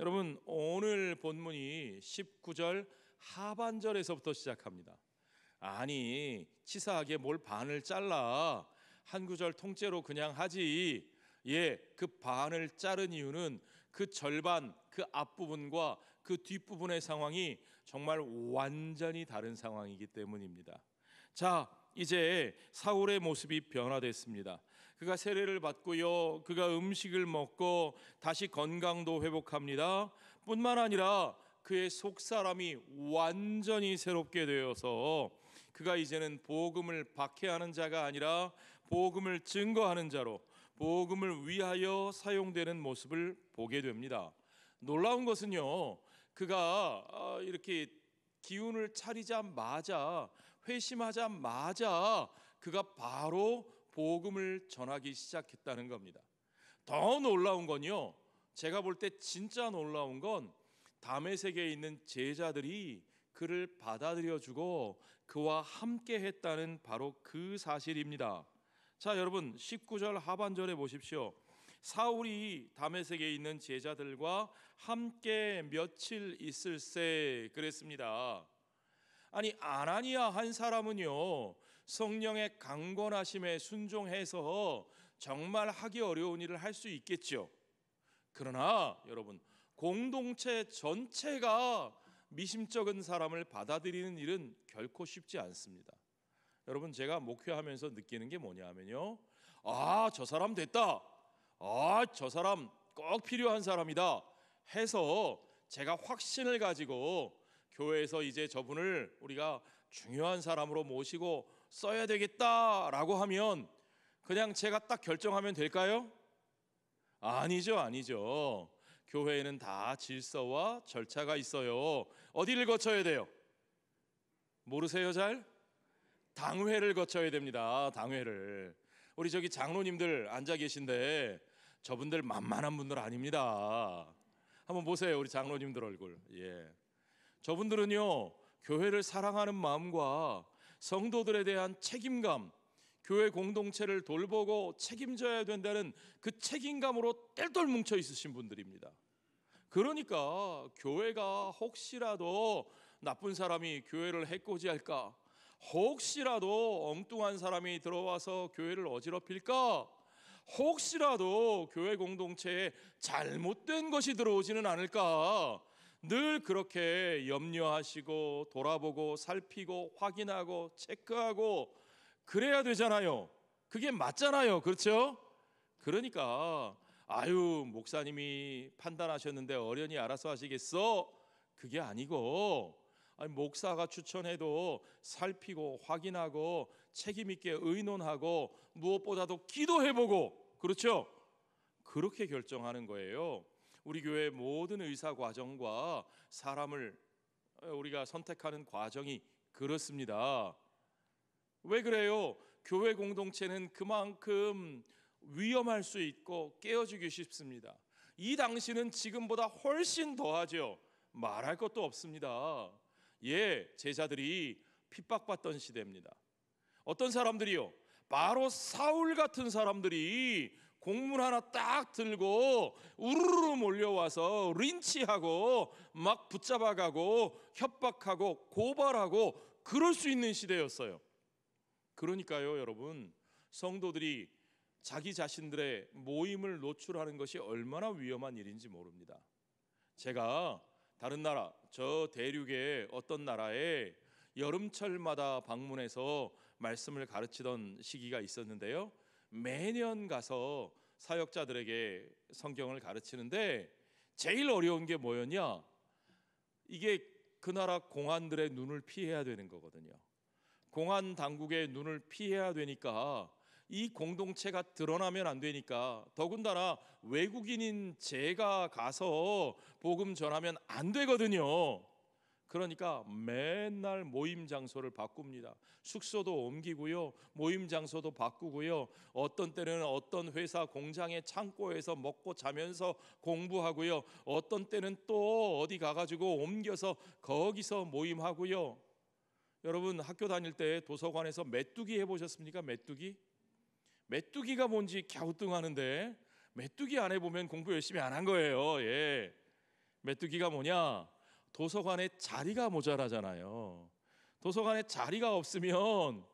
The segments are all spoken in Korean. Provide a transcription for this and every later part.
여러분, 오늘 본문이 19절 하반절에서부터 시작합니다. 아니, 치사하게 뭘 반을 잘라 한 구절 통째로 그냥 하지. 그 반을 자른 이유는 그 절반, 그 앞부분과 그 뒷부분의 상황이 정말 완전히 다른 상황이기 때문입니다. 자, 이제 사울의 모습이 변화됐습니다. 그가 세례를 받고요, 그가 음식을 먹고 다시 건강도 회복합니다. 뿐만 아니라 그의 속사람이 완전히 새롭게 되어서 그가 이제는 복음을 박해하는 자가 아니라 복음을 증거하는 자로, 복음을 위하여 사용되는 모습을 보게 됩니다. 놀라운 것은요, 그가 이렇게 기운을 차리자마자, 회심하자마자 그가 바로 복음을 전하기 시작했다는 겁니다. 더 놀라운 건요, 제가 볼 때 진짜 놀라운 건 다메섹에 있는 제자들이 그를 받아들여주고 그와 함께 했다는 바로 그 사실입니다. 자, 여러분, 19절 하반절에 보십시오. 사울이 다메섹에 있는 제자들과 함께 며칠 있을세 그랬습니다. 아니, 아나니아 한 사람은요, 성령의 강권하심에 순종해서 정말 하기 어려운 일을 할 수 있겠죠. 그러나 여러분, 공동체 전체가 미심쩍은 사람을 받아들이는 일은 결코 쉽지 않습니다. 여러분, 제가 목회하면서 느끼는 게 뭐냐면요, 저 사람 됐다, 저 사람 꼭 필요한 사람이다 해서 제가 확신을 가지고 교회에서 이제 저분을 우리가 중요한 사람으로 모시고 써야 되겠다라고 하면 그냥 제가 딱 결정하면 될까요? 아니죠. 교회에는 다 질서와 절차가 있어요. 어디를 거쳐야 돼요? 모르세요 잘? 당회를 거쳐야 됩니다. 당회를. 우리 저기 장로님들 앉아 계신데 저분들 만만한 분들 아닙니다. 한번 보세요, 우리 장로님들 얼굴. 저분들은요, 교회를 사랑하는 마음과 성도들에 대한 책임감, 교회 공동체를 돌보고 책임져야 된다는 그 책임감으로 똘똘 뭉쳐 있으신 분들입니다. 그러니까 교회가 혹시라도 나쁜 사람이 교회를 해코지할까, 혹시라도 엉뚱한 사람이 들어와서 교회를 어지럽힐까, 혹시라도 교회 공동체에 잘못된 것이 들어오지는 않을까, 늘 그렇게 염려하시고 돌아보고 살피고 확인하고 체크하고 그래야 되잖아요. 그게 맞잖아요. 그렇죠? 그러니까 목사님이 판단하셨는데 어련히 알아서 하시겠어? 그게 아니고, 목사가 추천해도 살피고 확인하고 책임 있게 의논하고 무엇보다도 기도해보고, 그렇죠? 그렇게 결정하는 거예요. 우리 교회 모든 의사 과정과 사람을 우리가 선택하는 과정이 그렇습니다. 왜 그래요? 교회 공동체는 그만큼 위험할 수 있고 깨어지기 쉽습니다. 이 당시는 지금보다 훨씬 더하죠. 말할 것도 없습니다. 제자들이 핍박받던 시대입니다. 어떤 사람들이요? 바로 사울 같은 사람들이 공문 하나 딱 들고 우르르 몰려와서 린치하고 막 붙잡아가고 협박하고 고발하고 그럴 수 있는 시대였어요. 그러니까요, 여러분, 성도들이 자기 자신들의 모임을 노출하는 것이 얼마나 위험한 일인지 모릅니다. 제가 다른 나라, 저 대륙의 어떤 나라에 여름철마다 방문해서 말씀을 가르치던 시기가 있었는데요, 매년 가서 사역자들에게 성경을 가르치는데 제일 어려운 게 뭐였냐? 이게 그 나라 공안들의 눈을 피해야 되는 거거든요. 공안 당국의 눈을 피해야 되니까 이 공동체가 드러나면 안 되니까, 더군다나 외국인인 제가 가서 복음 전하면 안 되거든요. 그러니까 맨날 모임 장소를 바꿉니다. 숙소도 옮기고요, 모임 장소도 바꾸고요, 어떤 때는 어떤 회사 공장의 창고에서 먹고 자면서 공부하고요, 어떤 때는 또 어디 가가지고 옮겨서 거기서 모임하고요. 여러분, 학교 다닐 때 도서관에서 메뚜기 해보셨습니까? 메뚜기가 뭔지 갸우뚱하는데 메뚜기 안 해보면 공부 열심히 안 한 거예요. 메뚜기가 뭐냐? 도서관에 자리가 모자라잖아요. 도서관에 자리가 없으면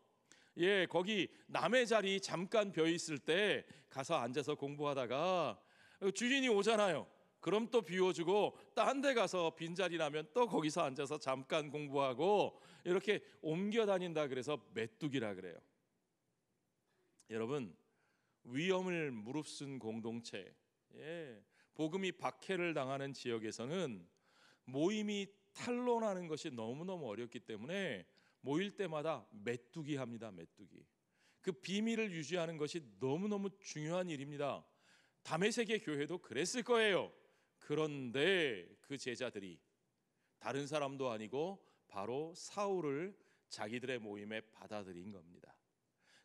거기 남의 자리 잠깐 비어 있을 때 가서 앉아서 공부하다가 주인이 오잖아요. 그럼 또 비워주고 딴 데 가서 빈자리 나면 또 거기서 앉아서 잠깐 공부하고 이렇게 옮겨 다닌다. 그래서 메뚜기라 그래요. 여러분, 위험을 무릅쓴 공동체, 복음이 박해를 당하는 지역에서는 모임이 탄로나는 것이 너무너무 어렵기 때문에 모일 때마다 메뚜기 합니다. 메뚜기. 그 비밀을 유지하는 것이 너무너무 중요한 일입니다. 다메섹의 교회도 그랬을 거예요. 그런데 그 제자들이 다른 사람도 아니고 바로 사울을 자기들의 모임에 받아들인 겁니다.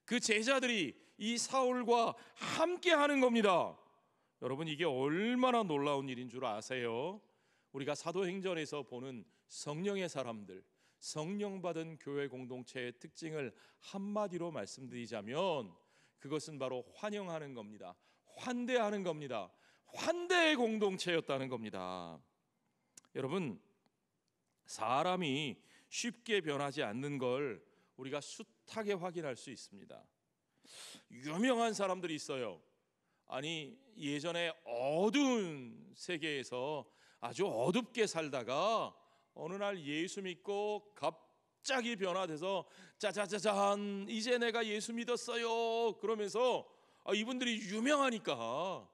그 제자들이 이 사울과 함께 하는 겁니다. 여러분, 이게 얼마나 놀라운 일인 줄 아세요? 우리가 사도행전에서 보는 성령의 사람들, 성령 받은 교회 공동체의 특징을 한마디로 말씀드리자면 그것은 바로 환영하는 겁니다. 환대하는 겁니다. 환대의 공동체였다는 겁니다. 여러분, 사람이 쉽게 변하지 않는 걸 우리가 숱하게 확인할 수 있습니다. 유명한 사람들이 있어요. 아니, 예전에 어두운 세계에서 아주 어둡게 살다가 어느 날 예수 믿고 갑자기 변화돼서 짜자자잔, 이제 내가 예수 믿었어요. 그러면서 이분들이 유명하니까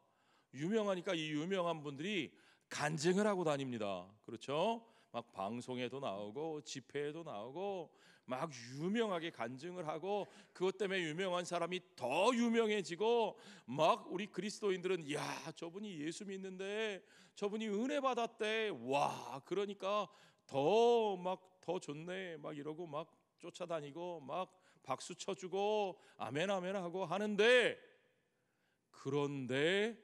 이 유명한 분들이 간증을 하고 다닙니다. 그렇죠? 막 방송에도 나오고 집회에도 나오고 막 유명하게 간증을 하고 그것 때문에 유명한 사람이 더 유명해지고 막 우리 그리스도인들은 야, 저분이 예수 믿는데 저분이 은혜 받았대. 와, 그러니까 더 좋네. 막 이러고 막 쫓아다니고 막 박수 쳐주고 아멘 아멘 하고 하는데, 그런데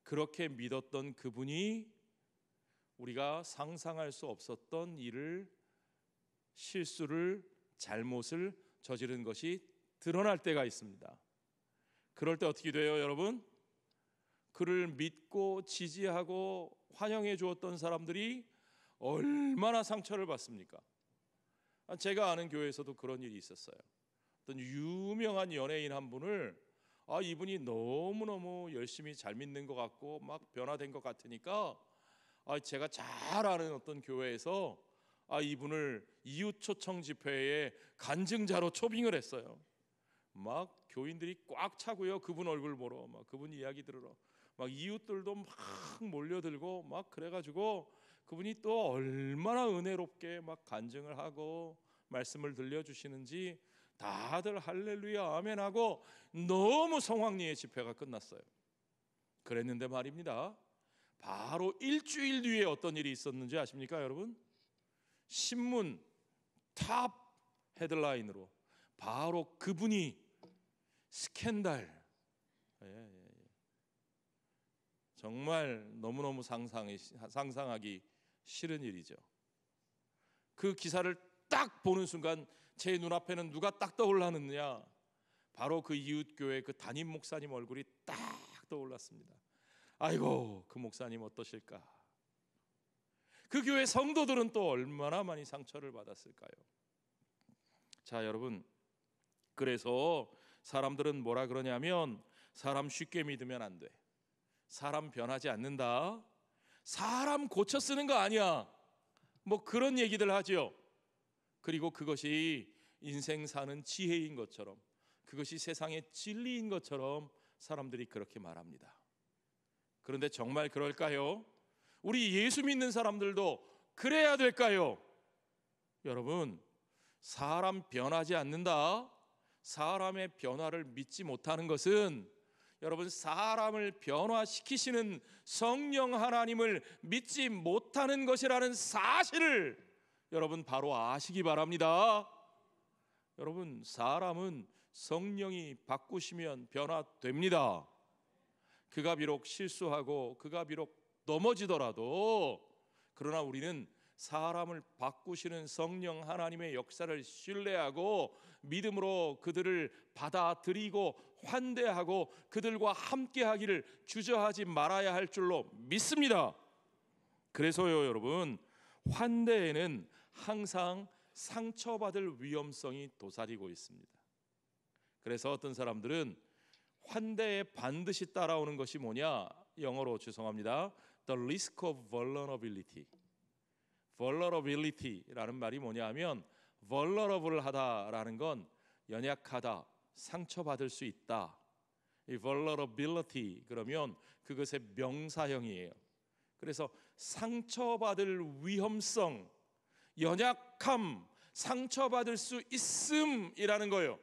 그렇게 믿었던 그분이 우리가 상상할 수 없었던 일을, 실수를, 잘못을 저지른 것이 드러날 때가 있습니다. 그럴 때 어떻게 돼요, 여러분? 그를 믿고 지지하고 환영해 주었던 사람들이 얼마나 상처를 받습니까? 제가 아는 교회에서도 그런 일이 있었어요. 어떤 유명한 연예인 한 분을 이분이 너무너무 열심히 잘 믿는 것 같고 막 변화된 것 같으니까 제가 잘 아는 어떤 교회에서 이분을 이웃 초청 집회에 간증자로 초빙을 했어요. 막 교인들이 꽉 차고요. 그분 얼굴 보러, 막 그분 이야기 들으러 막 이웃들도 막 몰려들고 막 그래가지고 그분이 또 얼마나 은혜롭게 막 간증을 하고 말씀을 들려주시는지 다들 할렐루야 아멘 하고 너무 성황리에 집회가 끝났어요. 그랬는데 말입니다, 바로 일주일 뒤에 어떤 일이 있었는지 아십니까, 여러분? 신문 탑 헤드라인으로 바로 그분이 스캔들, 정말 너무너무 상상하기 싫은 일이죠. 그 기사를 딱 보는 순간 제 눈앞에는 누가 딱 떠올랐느냐, 바로 그 이웃교회 그 담임 목사님 얼굴이 딱 떠올랐습니다. 아이고, 그 목사님 어떠실까? 그 교회 성도들은 또 얼마나 많이 상처를 받았을까요? 자, 여러분, 그래서 사람들은 뭐라 그러냐면 사람 쉽게 믿으면 안 돼, 사람 변하지 않는다, 사람 고쳐 쓰는 거 아니야, 뭐 그런 얘기들 하죠. 그리고 그것이 인생 사는 지혜인 것처럼, 그것이 세상의 진리인 것처럼 사람들이 그렇게 말합니다. 그런데 정말 그럴까요? 우리 예수 믿는 사람들도 그래야 될까요? 여러분, 사람 변하지 않는다, 사람의 변화를 믿지 못하는 것은 여러분, 사람을 변화시키시는 성령 하나님을 믿지 못하는 것이라는 사실을 여러분 바로 아시기 바랍니다. 여러분, 사람은 성령이 바꾸시면 변화됩니다. 그가 비록 실수하고 그가 비록 넘어지더라도, 그러나 우리는 사람을 바꾸시는 성령 하나님의 역사를 신뢰하고 믿음으로 그들을 받아들이고 환대하고 그들과 함께하기를 주저하지 말아야 할 줄로 믿습니다. 그래서요 여러분, 환대에는 항상 상처받을 위험성이 도사리고 있습니다. 그래서 어떤 사람들은 환대에 반드시 따라오는 것이 뭐냐, 영어로 죄송합니다, The risk of vulnerability. vulnerability라는 말이 뭐냐 하면, vulnerable 하다라는 건 연약하다, 상처받을 수 있다. 이 vulnerability 그러면 그것의 명사형이에요. 그래서 상처받을 위험성, 연약함, 상처받을 수 있음이라는 거예요.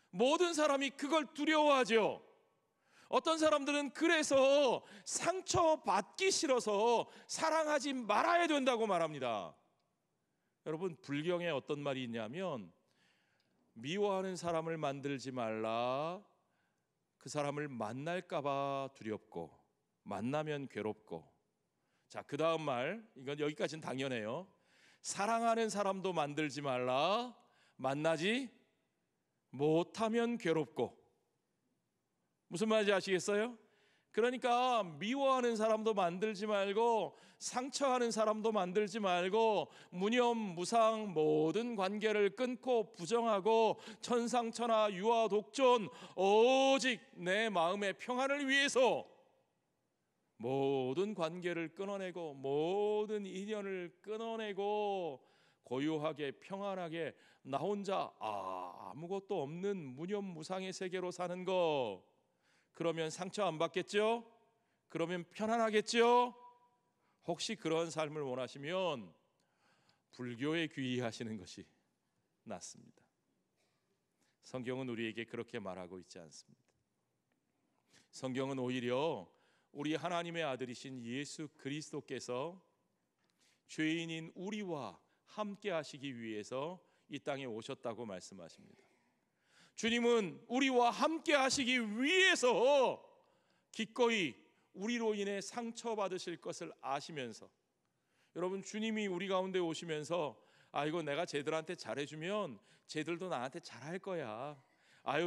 모든 사람이 그걸 두려워하죠. 어떤 사람들은 그래서 상처받기 싫어서 사랑하지 말아야 된다고 말합니다. 여러분, 불경에 어떤 말이 있냐면, 미워하는 사람을 만들지 말라. 그 사람을 만날까 봐 두렵고 만나면 괴롭고. 자, 그 다음 말, 이건 여기까지는 당연해요. 사랑하는 사람도 만들지 말라. 만나지 못하면 괴롭고. 무슨 말인지 아시겠어요? 그러니까 미워하는 사람도 만들지 말고 상처하는 사람도 만들지 말고 무념무상 모든 관계를 끊고 부정하고 천상천하 유아 독존 오직 내 마음의 평안을 위해서 모든 관계를 끊어내고 모든 인연을 끊어내고 고요하게 평안하게 나 혼자 아무것도 없는 무념무상의 세계로 사는 거, 그러면 상처 안 받겠죠? 그러면 편안하겠죠? 혹시 그런 삶을 원하시면 불교에 귀의하시는 것이 낫습니다. 성경은 우리에게 그렇게 말하고 있지 않습니다. 성경은 오히려 우리 하나님의 아들이신 예수 그리스도께서 죄인인 우리와 함께 하시기 위해서 이 땅에 오셨다고 말씀하십니다. 주님은 우리와 함께 하시기 위해서 기꺼이 우리로 인해 상처받으실 것을 아시면서, 여러분, 주님이 우리 가운데 오시면서 이거 내가 쟤들한테 잘해주면 쟤들도 나한테 잘할 거야,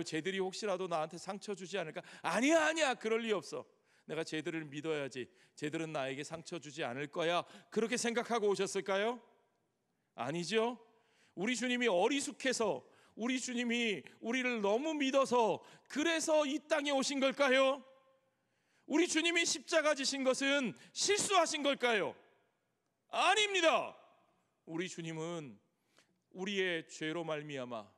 쟤들이 혹시라도 나한테 상처 주지 않을까, 아니야 그럴 리 없어, 내가 쟤들을 믿어야지, 쟤들은 나에게 상처 주지 않을 거야, 그렇게 생각하고 오셨을까요? 아니죠. 우리 주님이 어리숙해서, 우리 주님이 우리를 너무 믿어서 그래서 이 땅에 오신 걸까요? 우리 주님이 십자가 지신 것은 실수하신 걸까요? 아닙니다. 우리 주님은 우리의 죄로 말미암아,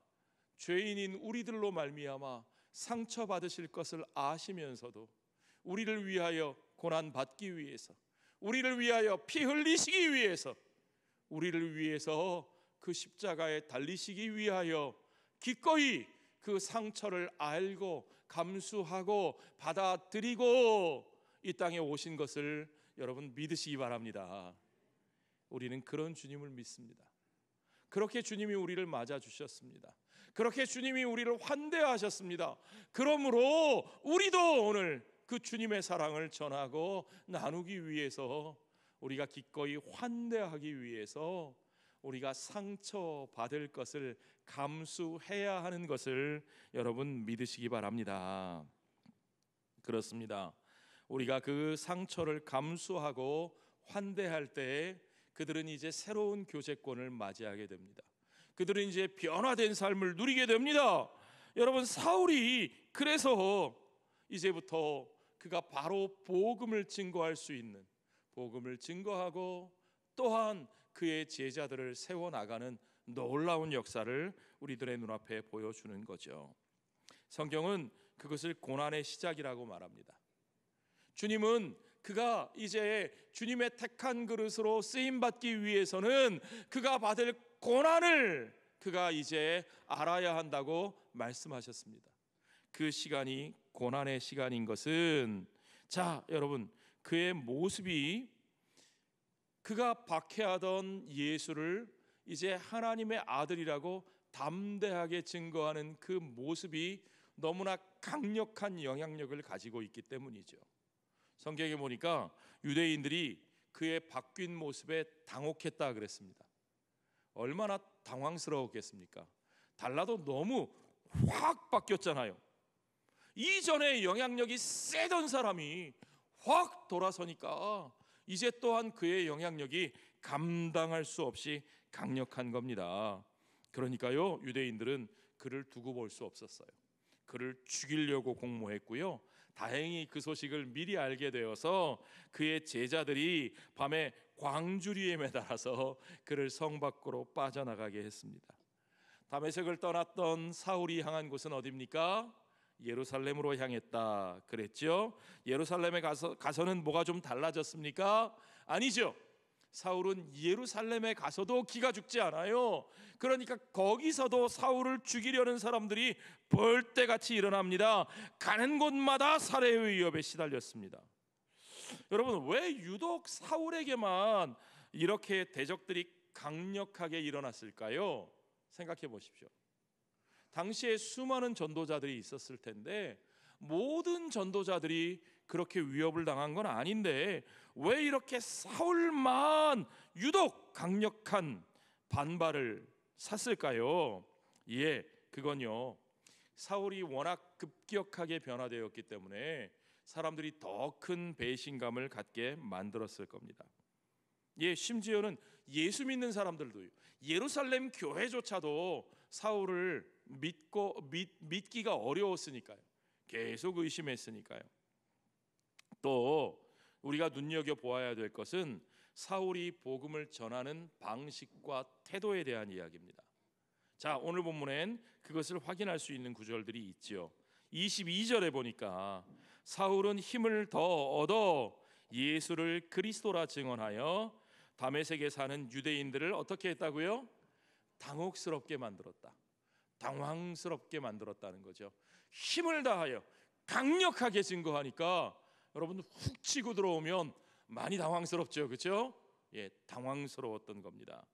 죄인인 우리들로 말미암아 상처받으실 것을 아시면서도 우리를 위하여 고난받기 위해서, 우리를 위하여 피 흘리시기 위해서, 우리를 위해서 그 십자가에 달리시기 위하여 기꺼이 그 상처를 알고 감수하고 받아들이고 이 땅에 오신 것을 여러분 믿으시기 바랍니다. 우리는 그런 주님을 믿습니다. 그렇게 주님이 우리를 맞아주셨습니다. 그렇게 주님이 우리를 환대하셨습니다. 그러므로 우리도 오늘 그 주님의 사랑을 전하고 나누기 위해서, 우리가 기꺼이 환대하기 위해서 우리가 상처받을 것을 감수해야 하는 것을 여러분 믿으시기 바랍니다. 그렇습니다. 우리가 그 상처를 감수하고 환대할 때 그들은 이제 새로운 교제권을 맞이하게 됩니다. 그들은 이제 변화된 삶을 누리게 됩니다. 여러분, 사울이 그래서 이제부터 그가 바로 복음을 증거할 수 있는, 복음을 증거하고 또한 그의 제자들을 세워나가는 놀라운 역사를 우리들의 눈앞에 보여주는 거죠. 성경은 그것을 고난의 시작이라고 말합니다. 주님은 그가 이제 주님의 택한 그릇으로 쓰임받기 위해서는 그가 받을 고난을 그가 이제 알아야 한다고 말씀하셨습니다. 그 시간이 고난의 시간인 것은, 자 여러분, 그의 모습이, 그가 박해하던 예수를 이제 하나님의 아들이라고 담대하게 증거하는 그 모습이 너무나 강력한 영향력을 가지고 있기 때문이죠. 성경에 보니까 유대인들이 그의 바뀐 모습에 당혹했다 그랬습니다. 얼마나 당황스러웠겠습니까? 달라도 너무 확 바뀌었잖아요. 이전에 영향력이 세던 사람이 확 돌아서니까 이제 또한 그의 영향력이 감당할 수 없이 강력한 겁니다. 그러니까요, 유대인들은 그를 두고 볼 수 없었어요. 그를 죽이려고 공모했고요. 다행히 그 소식을 미리 알게 되어서 그의 제자들이 밤에 광주리에 매달아서 그를 성 밖으로 빠져나가게 했습니다. 다메섹을 떠났던 사울이 향한 곳은 어디입니까? 예루살렘으로 향했다 그랬죠. 예루살렘에 가서는 뭐가 좀 달라졌습니까? 아니죠. 사울은 예루살렘에 가서도 기가 죽지 않아요. 그러니까 거기서도 사울을 죽이려는 사람들이 벌떼같이 일어납니다. 가는 곳마다 살해의 위협에 시달렸습니다. 여러분, 왜 유독 사울에게만 이렇게 대적들이 강력하게 일어났을까요? 생각해 보십시오. 당시에 수많은 전도자들이 있었을 텐데 모든 전도자들이 그렇게 위협을 당한 건 아닌데 왜 이렇게 사울만 유독 강력한 반발을 샀을까요? 예, 그건요, 사울이 워낙 급격하게 변화되었기 때문에 사람들이 더 큰 배신감을 갖게 만들었을 겁니다. 예, 심지어는 예수 믿는 사람들도요, 예루살렘 교회조차도 사울을 믿기가 어려웠으니까요. 계속 의심했으니까요. 또 우리가 눈여겨보아야 될 것은 사울이 복음을 전하는 방식과 태도에 대한 이야기입니다. 자, 오늘 본문엔 그것을 확인할 수 있는 구절들이 있죠. 22절에 보니까 사울은 힘을 더 얻어 예수를 그리스도라 증언하여 다메섹에 사는 유대인들을 어떻게 했다고요? 당혹스럽게 만들었다. 당황스럽게 만들었다는 거죠. 힘을 다하여 강력하게 증거하니까 여러분 훅 치고 들어오면 많이 당황스럽죠, 그렇죠? 예, 당황스러웠던 겁니다.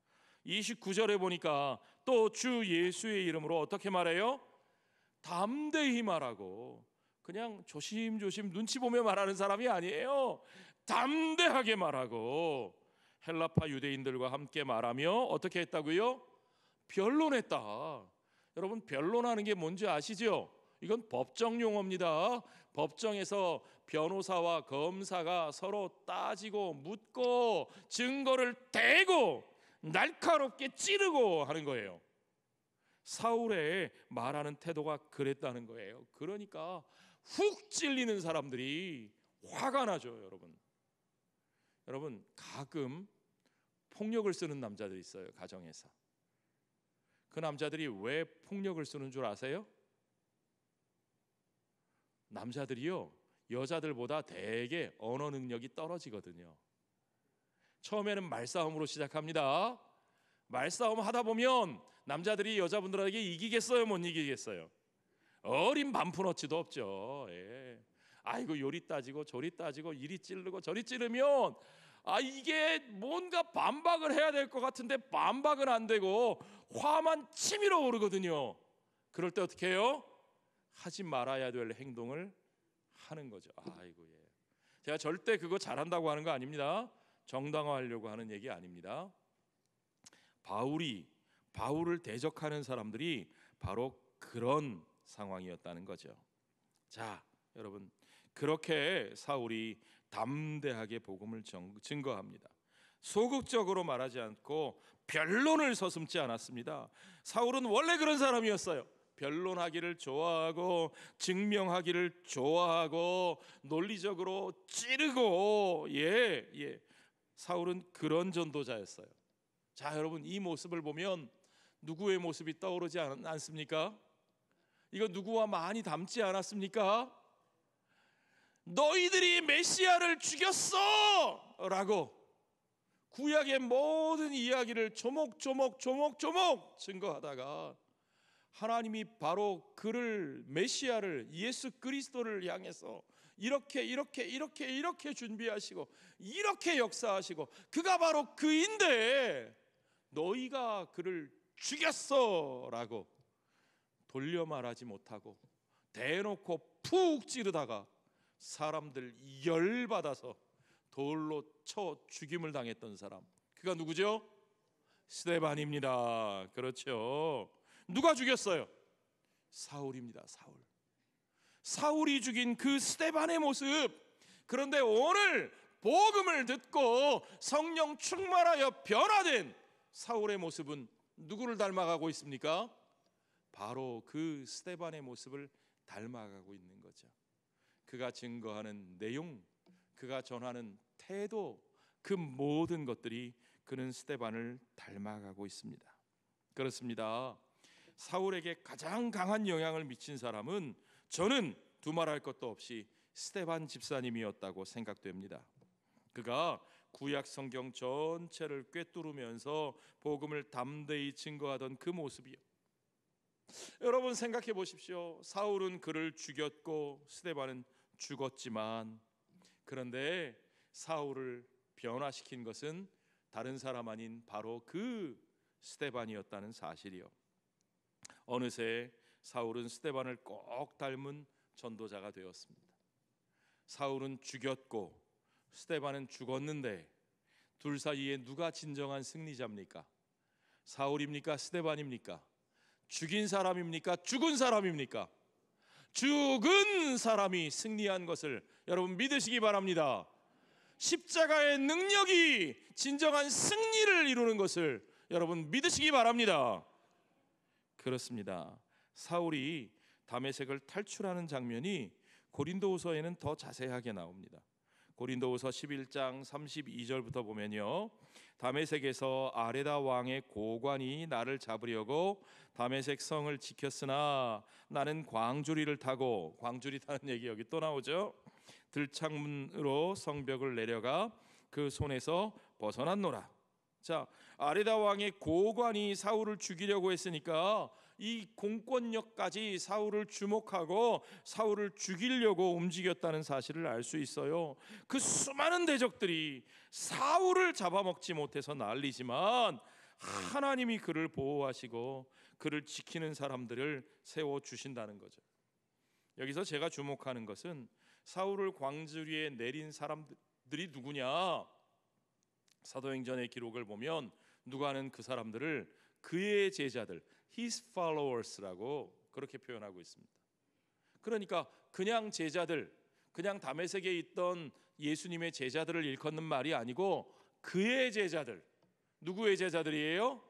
29절에 보니까 또 주 예수의 이름으로 어떻게 말해요? 담대히 말하고, 그냥 조심조심 눈치 보며 말하는 사람이 아니에요. 담대하게 말하고 헬라파 유대인들과 함께 말하며 어떻게 했다고요? 변론했다. 여러분, 변론하는 게 뭔지 아시죠? 이건 법정 용어입니다. 법정에서 변호사와 검사가 서로 따지고 묻고 증거를 대고 날카롭게 찌르고 하는 거예요. 사울의 말하는 태도가 그랬다는 거예요. 그러니까 훅 찔리는 사람들이 화가 나죠, 여러분. 여러분, 가끔 폭력을 쓰는 남자들이 있어요, 가정에서. 그 남자들이 왜 폭력을 쓰는 줄 아세요? 남자들이요, 여자들보다 되게 언어 능력이 떨어지거든요. 처음에는 말싸움으로 시작합니다. 말싸움 하다 보면 남자들이 여자분들에게 이기겠어요, 못 이기겠어요? 어린 반푼어치도 없죠. 예. 아이고, 요리 따지고 저리 따지고 이리 찌르고 저리 찌르면 이게 뭔가 반박을 해야 될 것 같은데 반박은 안 되고 화만 치밀어 오르거든요. 그럴 때 어떻게 해요? 하지 말아야 될 행동을 하는 거죠. 아이고, 예. 제가 절대 그거 잘한다고 하는 거 아닙니다. 정당화하려고 하는 얘기 아닙니다. 바울을 대적하는 사람들이 바로 그런 상황이었다는 거죠. 자, 여러분, 그렇게 사울이 담대하게 복음을 증거합니다. 소극적으로 말하지 않고 변론을 서슴지 않았습니다. 사울은 원래 그런 사람이었어요. 변론하기를 좋아하고 증명하기를 좋아하고 논리적으로 찌르고, 사울은 그런 전도자였어요. 자, 여러분, 이 모습을 보면 누구의 모습이 떠오르지 않습니까? 이거 누구와 많이 닮지 않았습니까? 너희들이 메시아를 죽였어! 라고 구약의 모든 이야기를 조목조목 증거하다가 하나님이 바로 그를, 메시아를, 예수 그리스도를 향해서 이렇게 준비하시고 이렇게 역사하시고 그가 바로 그인데 너희가 그를 죽였어! 라고 돌려 말하지 못하고 대놓고 푹 찌르다가 사람들 열받아서 돌로 쳐 죽임을 당했던 사람, 그가 누구죠? 스데반입니다. 그렇죠. 누가 죽였어요? 사울입니다. 사울이 죽인 그 스데반의 모습. 그런데 오늘 복음을 듣고 성령 충만하여 변화된 사울의 모습은 누구를 닮아가고 있습니까? 바로 그 스데반의 모습을 닮아가고 있는 거죠. 그가 증거하는 내용, 그가 전하는 태도, 그 모든 것들이 그는 스데반을 닮아가고 있습니다. 그렇습니다. 사울에게 가장 강한 영향을 미친 사람은 저는 두말할 것도 없이 스데반 집사님이었다고 생각됩니다. 그가 구약 성경 전체를 꿰뚫으면서 복음을 담대히 증거하던 그 모습이요. 여러분 생각해 보십시오. 사울은 그를 죽였고 스데반은 죽었지만, 그런데 사울을 변화시킨 것은 다른 사람 아닌 바로 그 스데반이었다는 사실이요. 어느새 사울은 스데반을 꼭 닮은 전도자가 되었습니다. 사울은 죽였고 스데반은 죽었는데 둘 사이에 누가 진정한 승리자입니까? 사울입니까? 스데반입니까? 죽인 사람입니까? 죽은 사람입니까? 죽은 사람이 승리한 것을 여러분 믿으시기 바랍니다. 십자가의 능력이 진정한 승리를 이루는 것을 여러분 믿으시기 바랍니다. 그렇습니다. 사울이 다메섹을 탈출하는 장면이 고린도후서에는 더 자세하게 나옵니다. 고린도후서 11장 32절부터 보면요, 다메섹에서 아레다 왕의 고관이 나를 잡으려고 다메섹 성을 지켰으나 나는 광주리를 타고, 광주리 타는 얘기 여기 또 나오죠. 들창문으로 성벽을 내려가 그 손에서 벗어났노라. 자, 아레다 왕의 고관이 사울을 죽이려고 했으니까 이 공권력까지 사울을 주목하고 사울을 죽이려고 움직였다는 사실을 알 수 있어요. 그 수많은 대적들이 사울을 잡아먹지 못해서 난리지만 하나님이 그를 보호하시고 그를 지키는 사람들을 세워주신다는 거죠. 여기서 제가 주목하는 것은 사울을 광주리에 내린 사람들이 누구냐? 사도행전의 기록을 보면 누가는 그 사람들을 그의 제자들, his followers라고 그렇게 표현하고 있습니다. 그러니까 그냥 제자들, 그냥 다메섹에 있던 예수님의 제자들을 일컫는 말이 아니고 그의 제자들. 누구의 제자들이에요?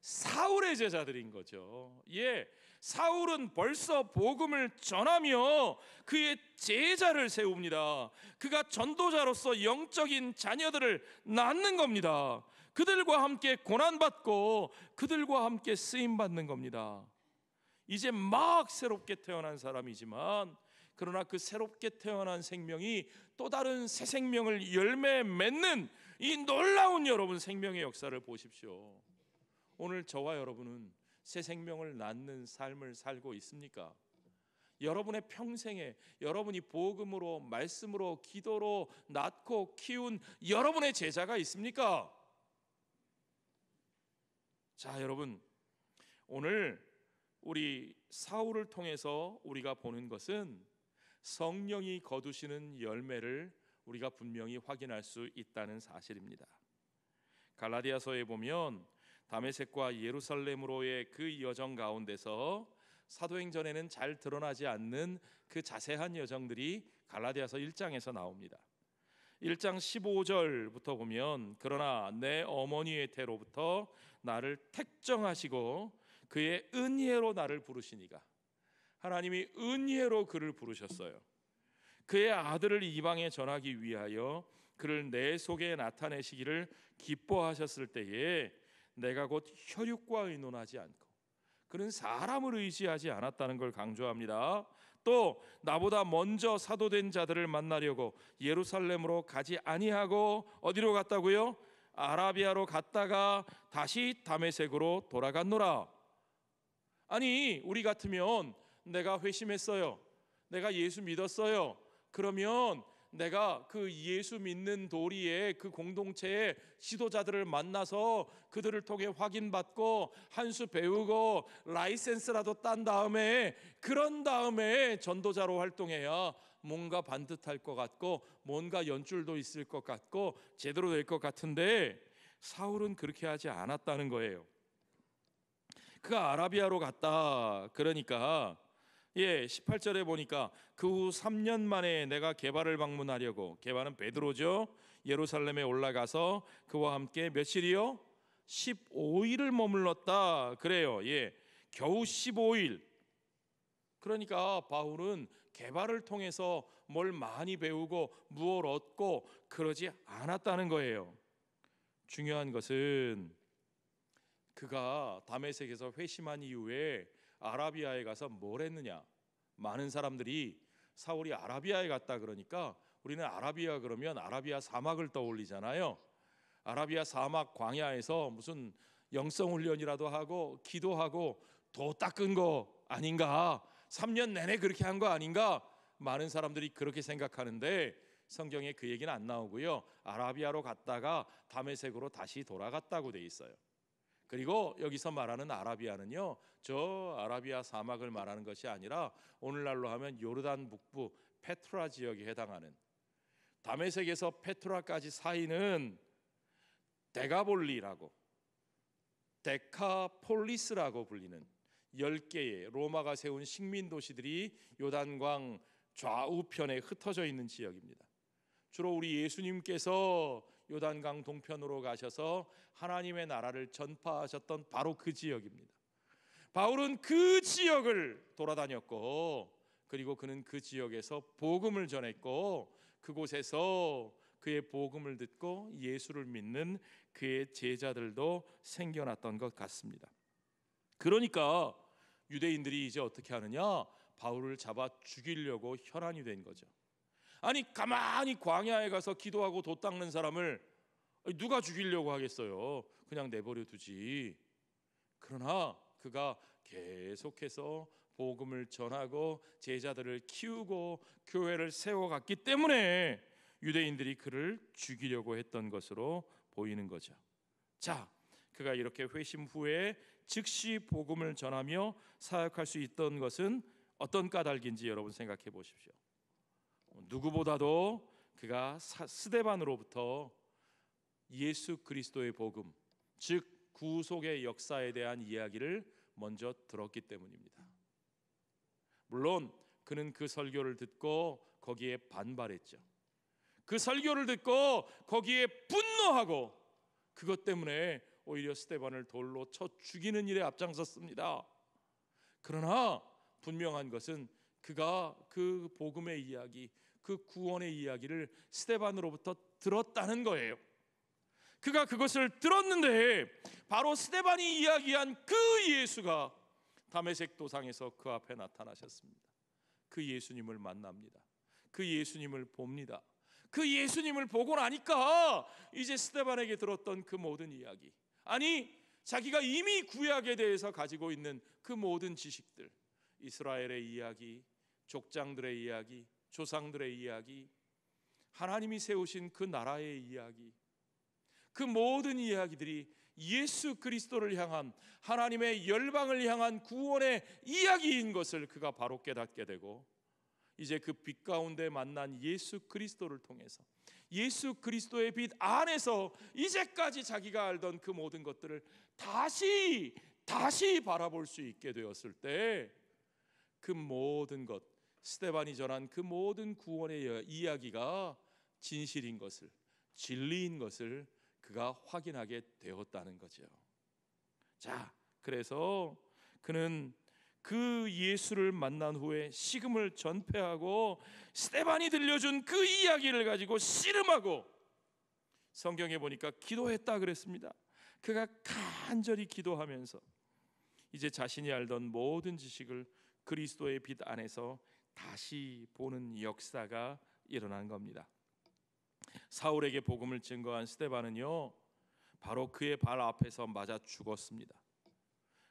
사울의 제자들인 거죠. 예, 사울은 벌써 복음을 전하며 그의 제자를 세웁니다. 그가 전도자로서 영적인 자녀들을 낳는 겁니다. 그들과 함께 고난받고 그들과 함께 쓰임받는 겁니다. 이제 막 새롭게 태어난 사람이지만, 그러나 그 새롭게 태어난 생명이 또 다른 새 생명을 열매 맺는 이 놀라운 여러분 생명의 역사를 보십시오. 오늘 저와 여러분은 새 생명을 낳는 삶을 살고 있습니까? 여러분의 평생에 여러분이 복음으로, 말씀으로, 기도로 낳고 키운 여러분의 제자가 있습니까? 자, 여러분, 오늘 우리 사울을 통해서 우리가 보는 것은 성령이 거두시는 열매를 우리가 분명히 확인할 수 있다는 사실입니다. 갈라디아서에 보면 다메섹과 예루살렘으로의 그 여정 가운데서 사도행전에는 잘 드러나지 않는 그 자세한 여정들이 갈라디아서 1장에서 나옵니다. 1장 15절부터 보면 그러나 내 어머니의 태로부터 나를 택정하시고 그의 은혜로 나를 부르시니가, 하나님이 은혜로 그를 부르셨어요. 그의 아들을 이방에 전하기 위하여 그를 내 속에 나타내시기를 기뻐하셨을 때에 내가 곧 혈육과 의논하지 않고, 그는 사람을 의지하지 않았다는 걸 강조합니다. 또 나보다 먼저 사도된 자들을 만나려고 예루살렘으로 가지 아니하고 어디로 갔다고요? 아라비아로 갔다가 다시 다메섹으로 돌아갔노라. 아니, 우리 같으면 내가 회심했어요, 내가 예수 믿었어요, 그러면 내가 그 예수 믿는 도리의 그 공동체의 지도자들을 만나서 그들을 통해 확인받고 한 수 배우고 라이센스라도 딴 다음에, 그런 다음에 전도자로 활동해야 뭔가 반듯할 것 같고 뭔가 연줄도 있을 것 같고 제대로 될 것 같은데, 사울은 그렇게 하지 않았다는 거예요. 그가 아라비아로 갔다. 그러니까 18절에 보니까 그 후 3년 만에 내가 게바를 방문하려고, 게바는 베드로죠, 예루살렘에 올라가서 그와 함께 며칠이요? 15일을 머물렀다 그래요. 겨우 15일. 그러니까 바울은 개발을 통해서 뭘 많이 배우고 무엇을 얻고 그러지 않았다는 거예요. 중요한 것은 그가 다메섹에서 회심한 이후에 아라비아에 가서 뭘 했느냐. 많은 사람들이 사울이 아라비아에 갔다 그러니까 우리는 아라비아 그러면 아라비아 사막을 떠올리잖아요. 아라비아 사막 광야에서 무슨 영성 훈련이라도 하고 기도하고 도 닦은 거 아닌가, 3년 내내 그렇게 한 거 아닌가, 많은 사람들이 그렇게 생각하는데 성경에 그 얘기는 안 나오고요. 아라비아로 갔다가 다메섹으로 다시 돌아갔다고 돼 있어요. 그리고 여기서 말하는 아라비아는요, 저 아라비아 사막을 말하는 것이 아니라 오늘날로 하면 요르단 북부 페트라 지역에 해당하는, 다메섹에서 페트라까지 사이는 데가볼리라고, 데카폴리스라고 불리는 10개의 로마가 세운 식민 도시들이 요단강 좌우편에 흩어져 있는 지역입니다. 주로 우리 예수님께서 요단강 동편으로 가셔서 하나님의 나라를 전파하셨던 바로 그 지역입니다. 바울은 그 지역을 돌아다녔고, 그리고 그는 그 지역에서 복음을 전했고, 그곳에서 그의 복음을 듣고 예수를 믿는 그의 제자들도 생겨났던 것 같습니다. 그러니까 유대인들이 이제 어떻게 하느냐, 바울을 잡아 죽이려고 혈안이 된 거죠. 아니, 가만히 광야에 가서 기도하고 도 닦는 사람을 누가 죽이려고 하겠어요. 그냥 내버려 두지. 그러나 그가 계속해서 복음을 전하고 제자들을 키우고 교회를 세워갔기 때문에 유대인들이 그를 죽이려고 했던 것으로 보이는 거죠. 자, 그가 이렇게 회심 후에 즉시 복음을 전하며 사역할 수 있던 것은 어떤 까닭인지 여러분 생각해 보십시오. 누구보다도 그가 스데반으로부터 예수 그리스도의 복음, 즉 구속의 역사에 대한 이야기를 먼저 들었기 때문입니다. 물론 그는 그 설교를 듣고 거기에 반발했죠. 그 설교를 듣고 거기에 분노하고 그것 때문에 오히려 스데반을 돌로 쳐 죽이는 일에 앞장섰습니다. 그러나 분명한 것은 그가 그 복음의 이야기, 그 구원의 이야기를 스데반으로부터 들었다는 거예요. 그가 그것을 들었는데 바로 스데반이 이야기한 그 예수가 다메섹 도상에서 그 앞에 나타나셨습니다. 그 예수님을 만납니다. 그 예수님을 봅니다. 그 예수님을 보고 나니까 이제 스데반에게 들었던 그 모든 이야기, 아니 자기가 이미 구약에 대해서 가지고 있는 그 모든 지식들, 이스라엘의 이야기, 족장들의 이야기, 조상들의 이야기, 하나님이 세우신 그 나라의 이야기, 그 모든 이야기들이 예수 그리스도를 향한, 하나님의 열방을 향한 구원의 이야기인 것을 그가 바로 깨닫게 되고, 이제 그 빛 가운데 만난 예수 그리스도를 통해서 예수 그리스도의 빛 안에서 이제까지 자기가 알던 그 모든 것들을 다시 바라볼 수 있게 되었을 때, 그 모든 것, 스데반이 전한 그 모든 구원의 이야기가 진실인 것을, 진리인 것을 그가 확인하게 되었다는 거죠. 자, 그래서 그는 그 예수를 만난 후에 식음을 전폐하고 스데반이 들려준 그 이야기를 가지고 씨름하고, 성경에 보니까 기도했다 그랬습니다. 그가 간절히 기도하면서 이제 자신이 알던 모든 지식을 그리스도의 빛 안에서 다시 보는 역사가 일어난 겁니다. 사울에게 복음을 증거한 스데반은요, 바로 그의 발 앞에서 맞아 죽었습니다.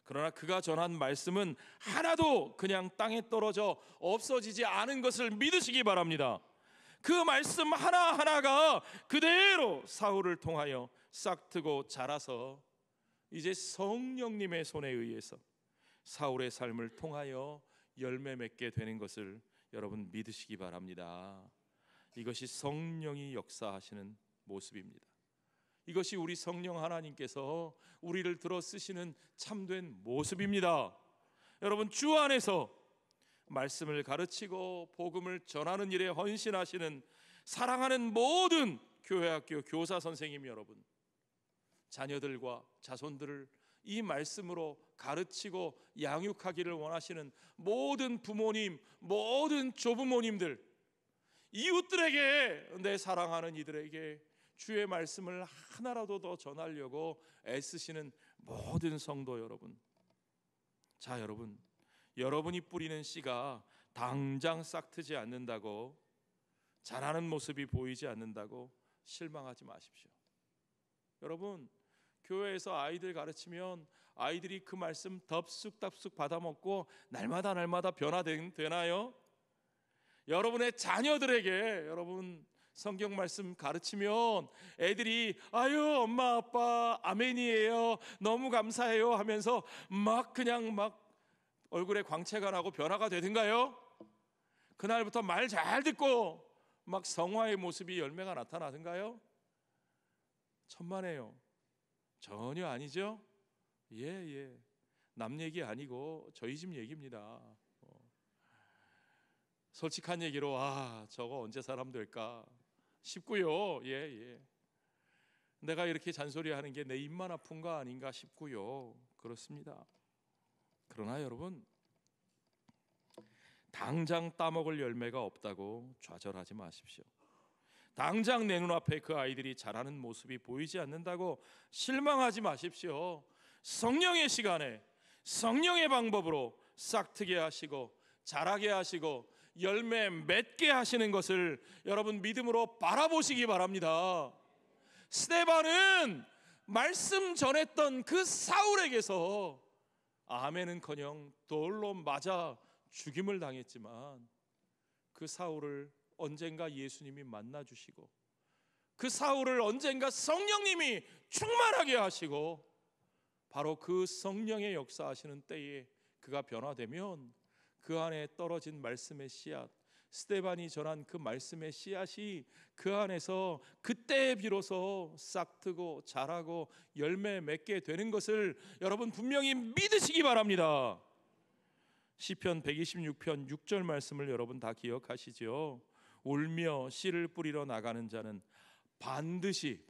그러나 그가 전한 말씀은 하나도 그냥 땅에 떨어져 없어지지 않은 것을 믿으시기 바랍니다. 그 말씀 하나하나가 그대로 사울을 통하여 싹트고 자라서 이제 성령님의 손에 의해서 사울의 삶을 통하여 열매 맺게 되는 것을 여러분 믿으시기 바랍니다. 이것이 성령이 역사하시는 모습입니다. 이것이 우리 성령 하나님께서 우리를 들어 쓰시는 참된 모습입니다. 여러분, 주 안에서 말씀을 가르치고 복음을 전하는 일에 헌신하시는 사랑하는 모든 교회학교 교사 선생님 여러분, 자녀들과 자손들을 이 말씀으로 가르치고 양육하기를 원하시는 모든 부모님, 모든 조부모님들, 이웃들에게, 내 사랑하는 이들에게 주의 말씀을 하나라도 더 전하려고 애쓰시는 모든 성도 여러분, 자 여러분, 여러분이 뿌리는 씨가 당장 싹트지 않는다고, 자라는 모습이 보이지 않는다고 실망하지 마십시오. 여러분, 교회에서 아이들 가르치면 아이들이 그 말씀 덥쑥덥쑥 받아먹고 날마다 변화되나요? 여러분의 자녀들에게 여러분 성경 말씀 가르치면 애들이 아유 엄마 아빠 아멘이에요, 너무 감사해요 하면서 그냥 얼굴에 광채가 나고 변화가 되든가요? 그날부터 말 잘 듣고 성화의 모습이 열매가 나타나든가요? 천만에요. 전혀 아니죠. 예. 남 얘기 아니고 저희 집 얘기입니다. 솔직한 얘기로 저거 언제 사람 될까 싶고요. 예. 내가 이렇게 잔소리하는 게 내 입만 아픈가 아닌가 싶고요. 그렇습니다. 그러나 여러분, 당장 따먹을 열매가 없다고 좌절하지 마십시오. 당장 내 눈앞에 그 아이들이 자라는 모습이 보이지 않는다고 실망하지 마십시오. 성령의 시간에 성령의 방법으로 싹트게 하시고 자라게 하시고 열매 맺게 하시는 것을 여러분 믿음으로 바라보시기 바랍니다. 스데반은 말씀 전했던 그 사울에게서 아멘은커녕 돌로 맞아 죽임을 당했지만, 그 사울을 언젠가 예수님이 만나 주시고, 그 사울을 언젠가 성령님이 충만하게 하시고, 바로 그 성령의 역사하시는 때에 그가 변화되면 그 안에 떨어진 말씀의 씨앗, 스데반이 전한 그 말씀의 씨앗이 그 안에서 그때 비로소 싹트고 자라고 열매 맺게 되는 것을 여러분 분명히 믿으시기 바랍니다. 시편 126편 6절 말씀을 여러분 다 기억하시죠? 울며 씨를 뿌리러 나가는 자는 반드시,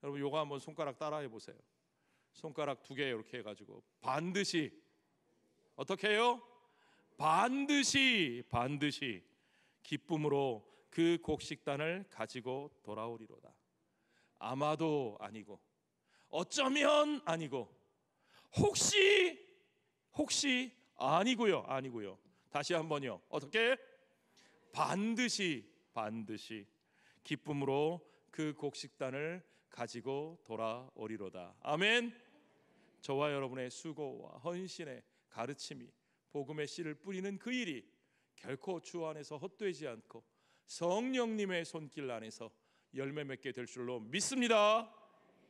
여러분 요거 한번 손가락 따라해 보세요. 손가락 2개 이렇게 해가지고 반드시, 어떻게 해요? 반드시 기쁨으로 그 곡식단을 가지고 돌아오리로다. 아마도 아니고, 어쩌면 아니고, 혹시 아니고요. 다시 한번요. 어떻게? 반드시 기쁨으로 그 곡식단을 가지고 돌아오리로다. 아멘. 저와 여러분의 수고와 헌신의 가르침이, 복음의 씨를 뿌리는 그 일이 결코 주 안에서 헛되지 않고 성령님의 손길 안에서 열매 맺게 될 줄로 믿습니다.